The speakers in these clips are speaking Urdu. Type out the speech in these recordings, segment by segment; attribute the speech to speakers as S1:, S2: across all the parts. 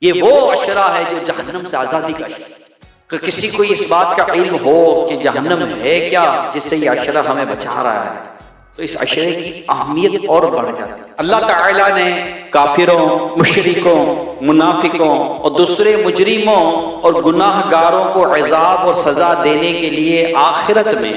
S1: یہ وہ عشرہ ہے جو جہنم سے آزادی کا عشرہ۔ کہ کسی کو اس بات کا علم ہو کہ جہنم ہے کیا جس سے یہ عشرہ ہمیں بچا رہا ہے، تو اس عشرے کی اہمیت اور بڑھ جاتی ہے۔ اللہ تعالیٰ نے کافروں، مشرکوں، منافقوں اور دوسرے مجرموں اور گناہ گاروں کو عذاب اور سزا دینے کے لیے آخرت میں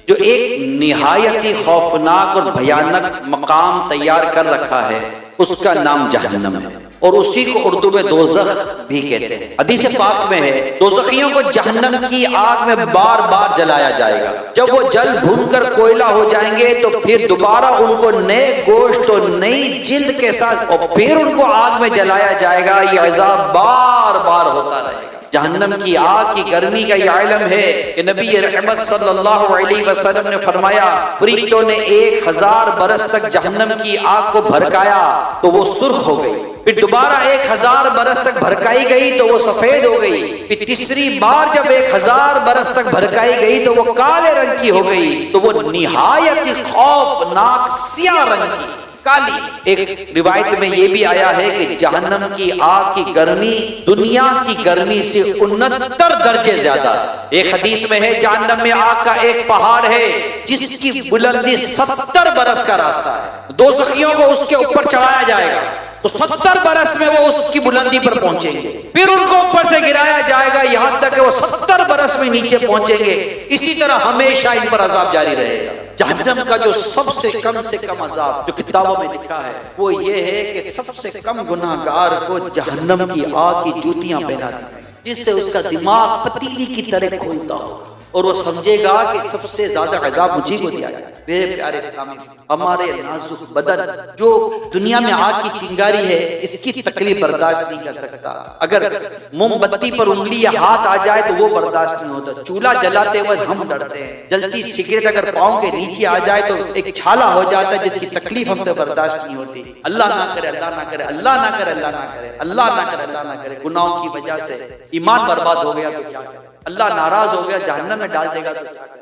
S1: جو ایک نہایت ہی خوفناک اور بھیانک مقام تیار کر رکھا ہے، اس کا نام جہنم ہے، اور اسی کو اردو میں دوزخ بھی کہتے ہیں۔ حدیث پاک میں ہے دوزخیوں کو جہنم کی آگ میں بار بار جلایا جائے گا، جب وہ جل بھون کر کوئلہ ہو جائیں گے تو پھر دوبارہ ان کو نئے گوشت اور نئی جلد کے ساتھ اور پھر ان کو آگ میں جلایا جائے گا۔ یہ عذاب بار بار ہوتا رہے گا۔ جہنم کی آگ کی گرمی کا یہ علم ہے کہ نبی رحمت صلی اللہ علیہ وسلم نے فرمایا فرشتوں نے 1000 برس تک جہنم کی آگ کو بھڑکایا تو وہ سرخ ہو گئی، پھر دوبارہ 1000 برس تک بھڑکائی گئی تو وہ سفید ہو گئی، پھر تیسری بار جب 1000 برس تک بھڑکائی گئی تو وہ کالے رنگ کی ہو گئی، تو وہ نہایت خوفناک سیاہ رنگ کی کالی۔ ایک روایت میں یہ بھی آیا ہے کہ جہنم کی آگ کی گرمی دنیا کی گرمی سے 69 درجے زیادہ ہے۔ ایک حدیث میں ہے جہنم میں آگ کا ایک پہاڑ ہے جس کی بلندی 70 برس کا راستہ ہے، دوزخیوں کو اس کے اوپر چڑھایا جائے گا تو 70 برس میں وہ اس کی بلندی پر پہنچیں گے، پھر ان کو اوپر سے گرایا جائے گا یہاں تک کہ وہ 70 برس میں نیچے پہنچیں گے۔ اسی طرح ہمیشہ ان پر عذاب جاری رہے گا۔ جہنم کا جو سب سے کم عذاب جو کتابوں میں لکھا ہے وہ یہ ہے کہ سب سے کم گناہ گار کو جہنم کی آگ کی جوتیاں پہنا دی جائیں، جس سے اس کا دماغ پتیلی کی طرح کھولتا ہوگا اور وہ سمجھے گا کہ سب سے زیادہ عذاب مجھے کو دیا جائے۔ میرے پیارے اسلامی، ہمارے نازک بدن جو دنیا میں آگ کی چنگاری ہے اس کی تکلیف برداشت نہیں کر سکتا۔ اگر موم بتی پر انگلی یا ہاتھ آ جائے تو وہ برداشت نہیں ہوتا، چولہا جلاتے وقت ہم ڈرتے ہیں، جلتی سگریٹ اگر پاؤں کے نیچے آ جائے تو ایک چھالا ہو جاتا ہے جس کی تکلیف ہم سے برداشت نہیں ہوتی۔ اللہ نہ کرے، اللہ نہ کرے، اللہ نہ کرے، اللہ نہ کرے، اللہ نہ کرے، اللہ نہ کرے، گناہوں کی وجہ سے ایمان برباد ہو گیا تو کیا کرے، اللہ ناراض ہو گیا جہنم میں ڈال دے گا تو کیا کرے۔